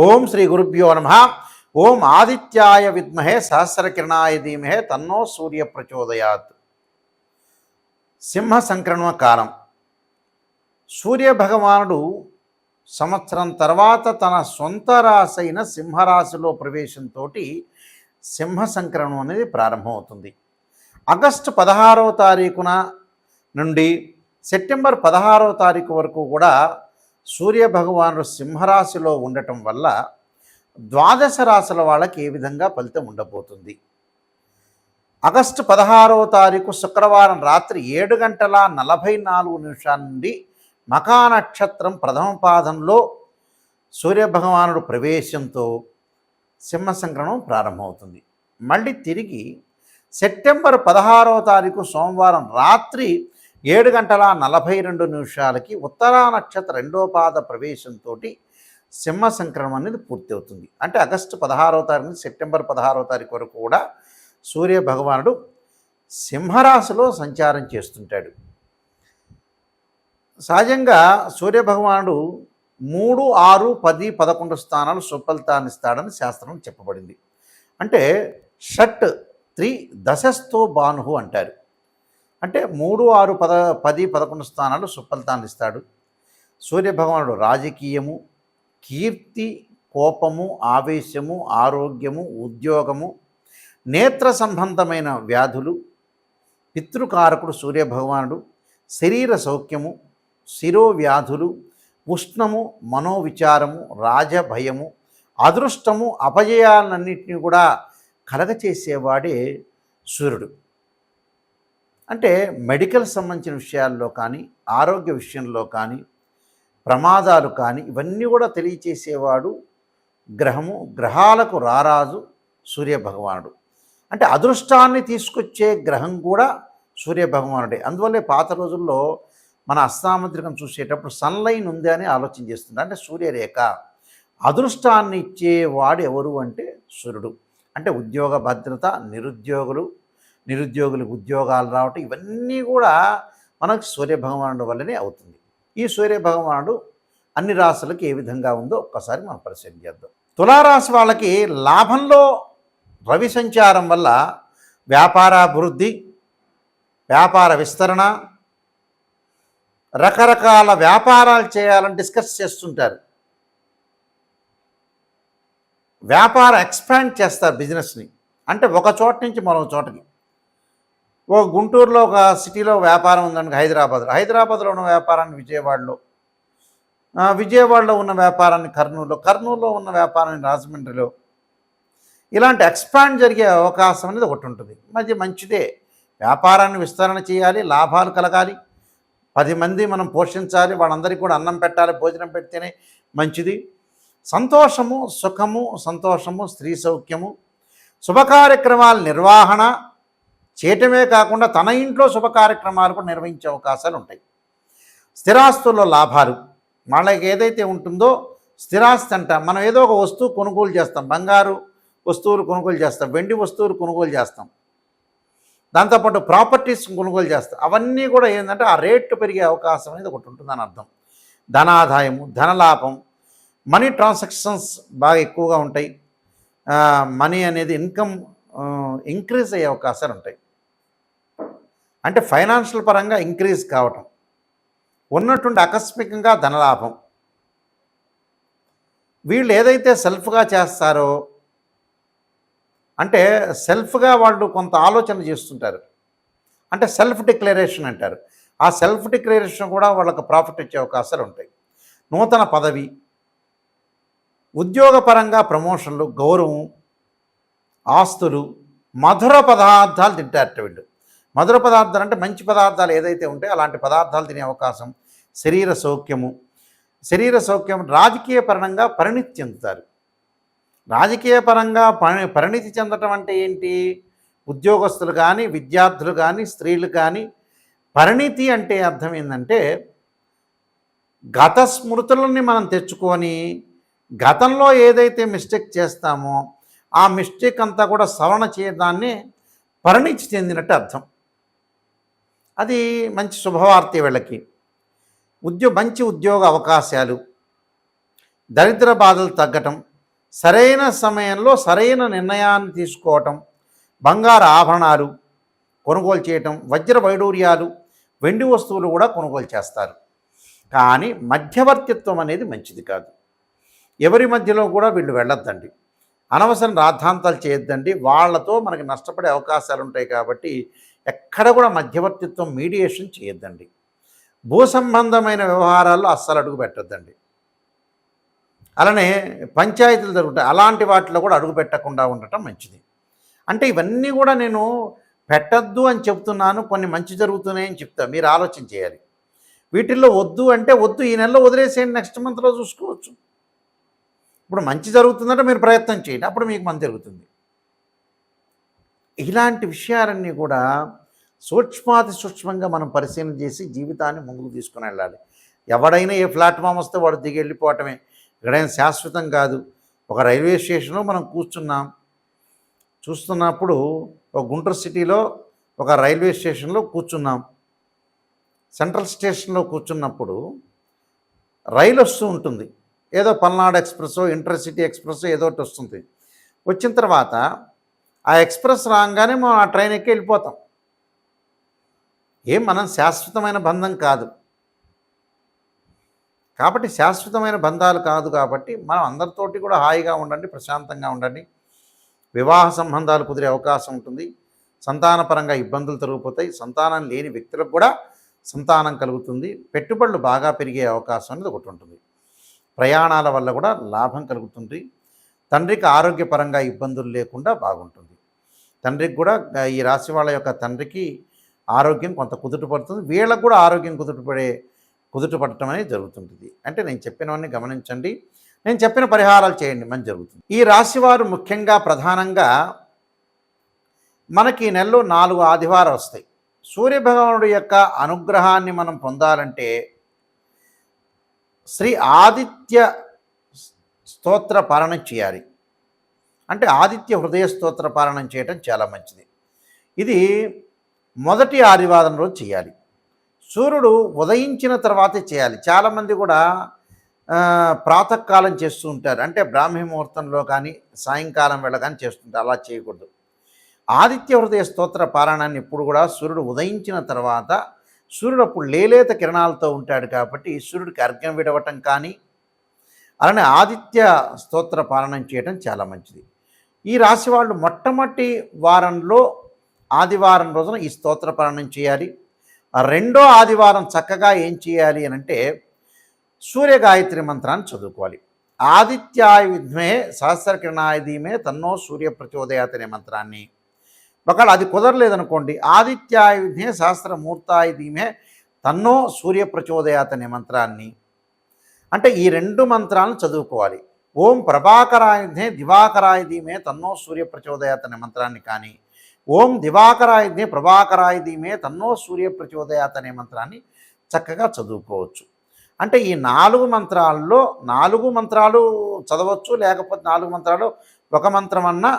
ఓం శ్రీ గురుభ్యో నమః. ఓం ఆదిత్యాయ విద్మహే సహస్రకిరణాయ ధీమహే తన్నో సూర్య ప్రచోదయాత్. సింహ సంక్రమణ కాలం. సూర్య భగవానుడు సంవత్సరం తర్వాత తన సొంత రాశి అయిన సింహరాశిలో ప్రవేశంతో సింహ సంక్రమణం అనేది ప్రారంభమవుతుంది. ఆగస్టు 16వ తారీఖున నుండి సెప్టెంబర్ 16వ తారీఖు వరకు కూడా సూర్య భగవానుడు సింహరాశిలో ఉండటం వల్ల ద్వాదశ రాశుల వాళ్ళకి ఏ విధంగా ఫలితం ఉండబోతుంది. ఆగస్టు 16వ తారీఖు శుక్రవారం రాత్రి 7:44 నుండి మఖా నక్షత్రం ప్రథమ పాదంలో సూర్యభగవానుడు ప్రవేశంతో సింహ సంక్రమణం ప్రారంభమవుతుంది. మళ్ళీ తిరిగి సెప్టెంబర్ 16వ తారీఖు సోమవారం రాత్రి 7:42 ఉత్తరా నక్షత్ర రెండో పాద ప్రవేశంతో సింహ సంక్రమణం అనేది పూర్తి అవుతుంది. అంటే ఆగస్టు 16వ తారీఖు నుంచి సెప్టెంబర్ 16వ తారీఖు వరకు కూడా సూర్య భగవానుడు సింహరాశిలో సంచారం చేస్తుంటాడు. సహజంగా సూర్య భగవానుడు 3, 6, 10, 11 స్థానాలు సుఫలితాన్ని ఇస్తాడని శాస్త్రం చెప్పబడింది. అంటే షట్ 3 దశస్థో భాను అంటారు. అంటే 3, 6, 10, 11 స్థానాలు సుఫలితాన్ని ఇస్తాడు. సూర్యభగవానుడు రాజకీయము, కీర్తి, కోపము, ఆవేశము, ఆరోగ్యము, ఉద్యోగము, నేత్ర సంబంధమైన వ్యాధులు, పితృకారకుడు సూర్యభగవానుడు, శరీర సౌఖ్యము, శిరోవ్యాధులు, ఉష్ణము, మనోవిచారము, రాజభయము, అదృష్టము, అపజయాలన్నింటినీ కూడా కలగచేసేవాడే సూర్యుడు. అంటే మెడికల్ సంబంధించిన విషయాల్లో కానీ, ఆరోగ్య విషయంలో కానీ, ప్రమాదాలు కానీ ఇవన్నీ కూడా తెలియచేసేవాడు గ్రహము. గ్రహాలకు రారాజు సూర్యభగవానుడు. అంటే అదృష్టాన్ని తీసుకొచ్చే గ్రహం కూడా సూర్యభగవానుడే. అందువల్లే పాత రోజుల్లో మన అస్తాముద్రికం చూసేటప్పుడు సన్లైన్ ఉంది అని ఆలోచన చేస్తుంటారు. అంటే సూర్యరేఖ అదృష్టాన్ని ఇచ్చేవాడు ఎవరు అంటే సూర్యుడు. అంటే ఉద్యోగ భద్రత, నిరుద్యోగులకు ఉద్యోగాలు రావటం ఇవన్నీ కూడా మనకు సూర్యభగవానుడు వల్లనే అవుతుంది. ఈ సూర్యభగవానుడు అన్ని రాశులకు ఏ విధంగా ఉందో ఒక్కసారి మనం పరిశీలన చేద్దాం. తులారాశి వాళ్ళకి లాభంలో రవి సంచారం వల్ల వ్యాపారాభివృద్ధి, వ్యాపార విస్తరణ, రకరకాల వ్యాపారాలు చేయాలని డిస్కస్ చేస్తుంటారు. వ్యాపార ఎక్స్పాండ్ చేస్తారు బిజినెస్ని. అంటే ఒక చోట నుంచి మరో చోటకి. గుంటూరులో ఒక సిటీలో వ్యాపారం ఉందండి, హైదరాబాద్లో ఉన్న వ్యాపారాన్ని విజయవాడలో ఉన్న వ్యాపారాన్ని కర్నూలులో ఉన్న వ్యాపారాన్ని రాజమండ్రిలో, ఇలాంటి ఎక్స్పాండ్ జరిగే అవకాశం అనేది ఒకటి ఉంటుంది. మంచిదే. వ్యాపారాన్ని విస్తరణ చేయాలి, లాభాలు కలగాలి, 10 మంది మనం పోషించాలి, వాళ్ళందరికీ కూడా అన్నం పెట్టాలి, భోజనం పెడితేనే మంచిది. సంతోషము, సుఖము, సంతోషము, స్త్రీ సౌఖ్యము, శుభకార్యక్రమాల నిర్వహణ చేయటమే కాకుండా తన ఇంట్లో శుభ కార్యక్రమాలు కూడా నిర్వహించే అవకాశాలు ఉంటాయి. స్థిరాస్తుల్లో లాభాలు, వాళ్ళకి ఏదైతే ఉంటుందో స్థిరాస్తి అంట. మనం ఏదో ఒక వస్తువు కొనుగోలు చేస్తాం, బంగారు వస్తువులు కొనుగోలు చేస్తాం, వెండి వస్తువులు కొనుగోలు చేస్తాం, దాంతోపాటు ప్రాపర్టీస్ కొనుగోలు చేస్తాం. అవన్నీ కూడా ఏంటంటే ఆ రేటు పెరిగే అవకాశం అనేది ఒకటి ఉంటుందని అర్థం. ధనాదాయము, ధనలాభం, మనీ ట్రాన్సాక్షన్స్ బాగా ఎక్కువగా ఉంటాయి. మనీ అనేది ఇన్కమ్ ఇంక్రీజ్ అయ్యే అవకాశాలు ఉంటాయి. అంటే ఫైనాన్షియల్ పరంగా ఇంక్రీజ్ కావటం, ఉన్నటువంటి ఆకస్మికంగా ధనలాభం. వీళ్ళు ఏదైతే సెల్ఫ్గా చేస్తారో, అంటే సెల్ఫ్గా వాళ్ళు కొంత ఆలోచన చేస్తుంటారు. అంటే సెల్ఫ్ డిక్లరేషన్ అంటారు. ఆ సెల్ఫ్ డిక్లరేషన్ కూడా వాళ్ళకు ప్రాఫిట్ వచ్చే అవకాశాలు ఉంటాయి. నూతన పదవి, ఉద్యోగపరంగా ప్రమోషన్లు, గౌరవం, ఆస్తులు, మధుర పదార్థాలు తింటారట వీళ్ళు. మధుర పదార్థాలు అంటే మంచి పదార్థాలు ఏదైతే ఉంటాయో అలాంటి పదార్థాలు తినే అవకాశం. శరీర సౌఖ్యం, రాజకీయ పరంగా పరిణితి చెందుతారు. రాజకీయ పరంగా పరిణితి చెందటం అంటే ఏంటి? ఉద్యోగస్తులు కానీ, విద్యార్థులు కానీ, స్త్రీలు కానీ పరిణితి అంటే అర్థం ఏంటంటే గత స్మృతులని మనం తెచ్చుకొని గతంలో ఏదైతే మిస్టేక్ చేస్తామో ఆ మిస్టేక్ అంతా కూడా సవరణ చేయడాన్ని పరిణితి చెందినట్టు అర్థం. అది మంచి శుభవార్త వీళ్ళకి. మంచి ఉద్యోగ అవకాశాలు, దరిద్ర బాధలు తగ్గటం, సరైన సమయంలో సరైన నిర్ణయాన్ని తీసుకోవటం, బంగారు ఆభరణాలు కొనుగోలు చేయటం, వజ్ర వైడూర్యాలు, వెండి వస్తువులు కూడా కొనుగోలు చేస్తారు. కానీ మధ్యవర్తిత్వం అనేది మంచిది కాదు. ఎవరి మధ్యలో కూడా వీళ్ళు వెళ్ళొద్దండి. అనవసరం రాద్ధాంతాలు చేయొద్దండి. వాళ్ళతో మనకి నష్టపడే అవకాశాలు ఉంటాయి కాబట్టి ఎక్కడ కూడా మధ్యవర్తిత్వం, మీడియేషన్ చేయొద్దండి. భూ సంబంధమైన వ్యవహారాల్లో అస్సలు అడుగు పెట్టొద్దండి. అలానే పంచాయతీలు జరుగుతాయి, అలాంటి వాటిలో కూడా అడుగు పెట్టకుండా ఉండటం మంచిది. అంటే ఇవన్నీ కూడా నేను పెట్టద్దు అని చెప్తున్నాను, కొన్ని మంచి జరుగుతున్నాయని చెప్తా, మీరు ఆలోచన చేయాలి. వీటిల్లో వద్దు అంటే వద్దు, ఈ నెలలో వదిలేసేయండి, నెక్స్ట్ మంత్లో చూసుకోవచ్చు. ఇప్పుడు మంచి జరుగుతుందంటే మీరు ప్రయత్నం చేయండి, అప్పుడు మీకు మంచి జరుగుతుంది. ఇలాంటి విషయాలన్నీ కూడా సూక్ష్మాతి సూక్ష్మంగా మనం పరిశీలన చేసి జీవితాన్ని ముందుకు తీసుకుని వెళ్ళాలి. ఎవడైనా ఏ ప్లాట్ఫామ్ వస్తే వాడు దిగి వెళ్ళిపోవటమే, ఎక్కడైనా శాశ్వతం కాదు. ఒక రైల్వే స్టేషన్లో మనం చూస్తున్నప్పుడు ఒక గుంటూరు సిటీలో ఒక రైల్వే స్టేషన్లో కూర్చున్నాం. సెంట్రల్ స్టేషన్లో కూర్చున్నప్పుడు రైలు వస్తూ ఉంటుంది, ఏదో పల్నాడు ఎక్స్ప్రెస్సో ఇంటర్సిటీ ఎక్స్ప్రెస్సో ఏదో ఒకటి వస్తుంది. వచ్చిన తర్వాత ఆ ఎక్స్ప్రెస్ రాగానే మనం ఆ ట్రైన్ ఎక్కి వెళ్ళిపోతాం. మనం శాశ్వతమైన బంధం కాదు కాబట్టి, శాశ్వతమైన బంధాలు కాదు కాబట్టి మనం అందరితోటి కూడా హాయిగా ఉండండి, ప్రశాంతంగా ఉండండి. వివాహ సంబంధాలు కుదిరే అవకాశం ఉంటుంది. సంతానపరంగా ఇబ్బందులు తొలగిపోతాయి. సంతానం లేని వ్యక్తులకు కూడా సంతానం కలుగుతుంది. పెట్టుబడులు బాగా పెరిగే అవకాశం అనేది ఒకటి ఉంటుంది. ప్రయాణాల వల్ల కూడా లాభం కలుగుతుంది. తండ్రికి ఆరోగ్యపరంగా ఇబ్బందులు లేకుండా బాగుంటుంది. తండ్రికి కూడా, ఈ రాశి వాళ్ళ యొక్క తండ్రికి ఆరోగ్యం కొంత కుదుట పడుతుంది. వీళ్ళకు కూడా ఆరోగ్యం కుదుట పడటం అనేది జరుగుతుంటుంది. అంటే నేను చెప్పినవన్నీ గమనించండి, నేను చెప్పిన పరిహారాలు చేయండి, మంచి జరుగుతుంది. ఈ రాశివారు ముఖ్యంగా ప్రధానంగా మనకి ఈ నెలలో 4 ఆదివారాలు వస్తాయి. సూర్యభగవానుడి యొక్క అనుగ్రహాన్ని మనం పొందాలంటే శ్రీ ఆదిత్య స్తోత్ర పారాయణం చేయాలి. అంటే ఆదిత్య హృదయ స్తోత్ర పారాయణం చేయటం చాలా మంచిది. ఇది మొదటి ఆదివారం రోజు చేయాలి. సూర్యుడు ఉదయించిన తర్వాతే చేయాలి. చాలామంది కూడా ప్రాతకాలం చేస్తూ ఉంటారు, అంటే బ్రాహ్మీ ముహూర్తంలో కానీ సాయంకాలం వేళ కానీ చేస్తుంటారు. అలా చేయకూడదు. ఆదిత్య హృదయ స్తోత్ర పారాయణాన్ని ఎప్పుడు కూడా సూర్యుడు ఉదయించిన తర్వాత, సూర్యుడు అప్పుడు లేలేత కిరణాలతో ఉంటాడు కాబట్టి సూర్యుడికి అర్ఘ్యం విడవటం కానీ, అలానే ఆదిత్య స్తోత్ర పారాయణం చేయటం చాలా మంచిది. ఈ రాశి వాళ్ళు మొట్టమొదటి వారంలో ఆదివారం రోజున ఈ స్తోత్ర పారాయణం చేయాలి. రెండో ఆదివారం చక్కగా ఏం చేయాలి అని అంటే సూర్య గాయత్రి మంత్రాన్ని చదువుకోవాలి. ఆదిత్యాయ విద్మే సహస్రకిరణాయ ధీమే తన్నో సూర్య ప్రచోదయాత్ అనే మంత్రాన్ని, ఒకవేళ అది కుదరలేదనుకోండి, ఆదిత్యాయ విద్మే సహస్రమూర్తాయ ధీమే తన్నో సూర్య ప్రచోదయాత్ అనే మంత్రాన్ని, అంటే ఈ 2 మంత్రాలను చదువుకోవాలి. ఓం ప్రభాకరాయ విద్మే దివాకరాయ ధీమే తన్నో సూర్య ప్రచోదయాత్ అనే మంత్రాన్ని కానీ, ఓం దివాకరాయ విద్మే ప్రభాకరాయ ధీమే తన్నో సూర్య ప్రచోదయాత్ అనే మంత్రాన్ని చక్కగా చదువుకోవచ్చు. అంటే ఈ 4 మంత్రాల్లో 4 మంత్రాలు చదవచ్చు, లేకపోతే 4 మంత్రాలు ఒక మంత్రం అన్నా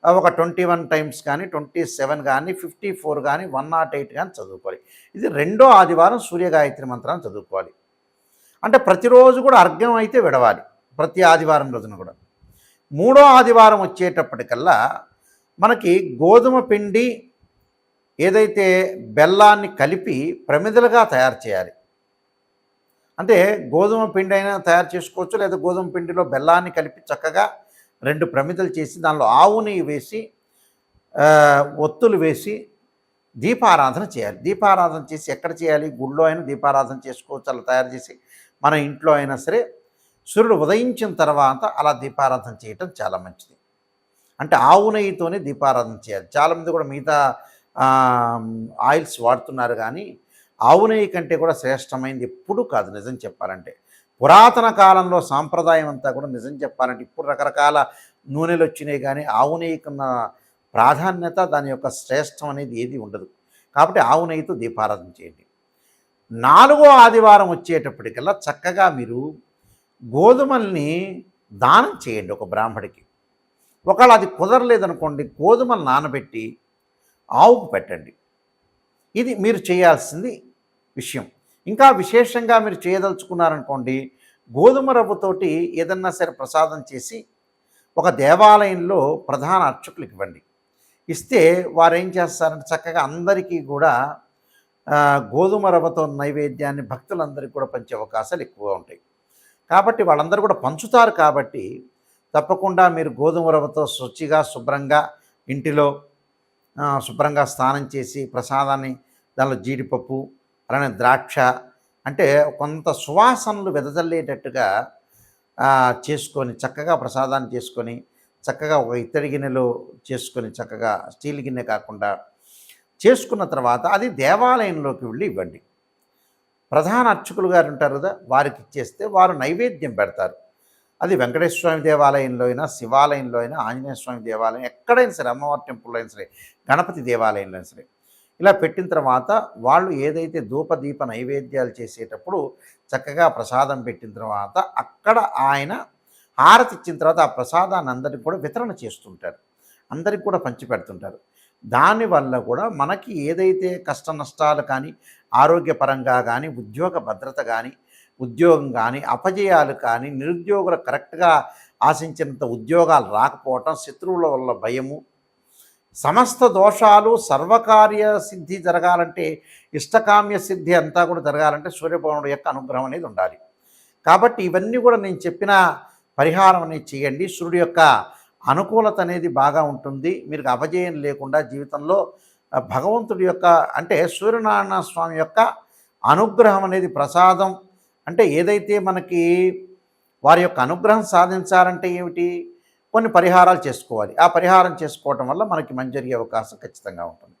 ఒక 21 టైమ్స్ కానీ 27 కానీ 54 కానీ 108 కానీ చదువుకోవాలి. ఇది రెండో ఆదివారం సూర్యగాయత్రి మంత్రాన్ని చదువుకోవాలి. అంటే ప్రతిరోజు కూడా అర్ఘ్యం అయితే విడవాలి, ప్రతి ఆదివారం రోజున కూడా. మూడో ఆదివారం వచ్చేటప్పటికల్లా మనకి గోధుమ పిండి ఏదైతే బెల్లాన్ని కలిపి ప్రమిదలుగా తయారు చేయాలి. అంటే గోధుమ పిండి అయినా తయారు చేసుకోవచ్చు, లేదా గోధుమ పిండిలో బెల్లాన్ని కలిపి చక్కగా 2 ప్రమిదలు చేసి దానిలో ఆవు నెయ్యి వేసి ఒత్తులు వేసి దీపారాధన చేయాలి. దీపారాధన చేసి ఎక్కడ చేయాలి? గుళ్ళో అయినా దీపారాధన చేసుకోవచ్చు, అలా తయారు చేసి మన ఇంట్లో అయినా సరే సూర్యుడు ఉదయించిన తర్వాత అలా దీపారాధన చేయటం చాలా మంచిది. అంటే ఆవు నెయ్యితోనే దీపారాధన చేయాలి. చాలామంది కూడా మిగతా ఆయిల్స్ వాడుతున్నారు, కానీ ఆవు నెయ్యి కంటే కూడా శ్రేష్టమైనది ఎప్పుడూ కాదు నిజం చెప్పాలంటే. పురాతన కాలంలో సాంప్రదాయం అంతా కూడా నిజం చెప్పాలంటే, ఇప్పుడు రకరకాల నూనెలు వచ్చినాయి, కానీ ఆవు నెయ్యికున్న ప్రాధాన్యత, దాని యొక్క శ్రేష్టం అనేది ఏది ఉండదు. కాబట్టి ఆవు నెయ్యితో దీపారాధన చేయండి. 4వ ఆదివారం వచ్చేటప్పటికల్లా చక్కగా మీరు గోధుమల్ని దానం చేయండి ఒక బ్రాహ్మడికి. ఒకవేళ అది కుదరలేదనుకోండి, గోధుమలు నానబెట్టి ఆవుకు పెట్టండి. ఇది మీరు చేయాల్సింది విషయం. ఇంకా విశేషంగా మీరు చేయదలుచుకున్నారనుకోండి, గోధుమ రవ్వతోటి ఏదన్నా సరే ప్రసాదం చేసి ఒక దేవాలయంలో ప్రధాన అర్చకులకు ఇవ్వండి. ఇస్తే వారేం చేస్తారంటే చక్కగా అందరికీ కూడా గోధుమ రవ్వతో నైవేద్యాన్ని భక్తులందరికీ కూడా పంచే అవకాశాలు ఎక్కువగా ఉంటాయి. కాబట్టి వాళ్ళందరూ కూడా పంచుతారు కాబట్టి తప్పకుండా మీరు గోధుమ రవ్వతో శుచిగా శుభ్రంగా ఇంటిలో శుభ్రంగా స్నానం చేసి ప్రసాదాన్ని దానిలో జీడిపప్పు అలానే ద్రాక్ష అంటే కొంత సువాసనలు వెదజల్లేటట్టుగా చేసుకొని చక్కగా ప్రసాదాన్ని చేసుకొని చక్కగా ఒక ఇత్తడి గిన్నెలో చేసుకొని చక్కగా స్టీల్ గిన్నె కాకుండా చేసుకున్న తర్వాత అది దేవాలయంలోకి వెళ్ళి ఇవ్వండి. ప్రధాన అర్చకులు గారు ఉంటారు కదా, వారికి ఇచ్చేస్తే వారు నైవేద్యం పెడతారు. అది వెంకటేశ్వర స్వామి దేవాలయంలో అయినా, శివాలయంలో అయినా, ఆంజనేయ స్వామి దేవాలయం ఎక్కడైనా సరే, అమ్మవారి టెంపుల్లో అయినా సరే, గణపతి దేవాలయంలో అయినా సరే, ఇలా పెట్టిన తర్వాత వాళ్ళు ఏదైతే ధూపదీప నైవేద్యాలు చేసేటప్పుడు చక్కగా ప్రసాదం పెట్టిన తర్వాత అక్కడ ఆయన హారతి ఇచ్చిన తర్వాత ఆ ప్రసాదాన్ని అందరికి కూడా వితరణ చేస్తుంటారు, అందరికి కూడా పంచిపెడుతుంటారు. దానివల్ల కూడా మనకి ఏదైతే కష్ట నష్టాలు కానీ, ఆరోగ్యపరంగా కానీ, ఉద్యోగ భద్రత కానీ, ఉద్యోగం కానీ, అపజయాలు కానీ, నిరుద్యోగులు కరెక్ట్గా ఆశించినంత ఉద్యోగాలు రాకపోవటం, శత్రువుల వల్ల భయము, సమస్త దోషాలు సర్వకార్య సిద్ధి జరగాలంటే, ఇష్టకామ్య సిద్ధి అంతా కూడా జరగాలంటే సూర్యభగవానుడి యొక్క అనుగ్రహం అనేది ఉండాలి. కాబట్టి ఇవన్నీ కూడా నేను చెప్పిన పరిహారం అనేది చేయండి. సూర్యుడి యొక్క అనుకూలత అనేది బాగా ఉంటుంది. మీరు అపజయం లేకుండా జీవితంలో భగవంతుడి యొక్క అంటే సూర్యనారాయణ స్వామి యొక్క అనుగ్రహం అనేది ప్రసాదం అంటే ఏదైతే మనకి వారి యొక్క అనుగ్రహం సాధించాలంటే ఏమిటి, కొన్ని పరిహారాలు చేసుకోవాలి. ఆ పరిహారం చేసుకోవటం వల్ల మనకి మంచి జరిగే అవకాశం ఖచ్చితంగా ఉంటుంది.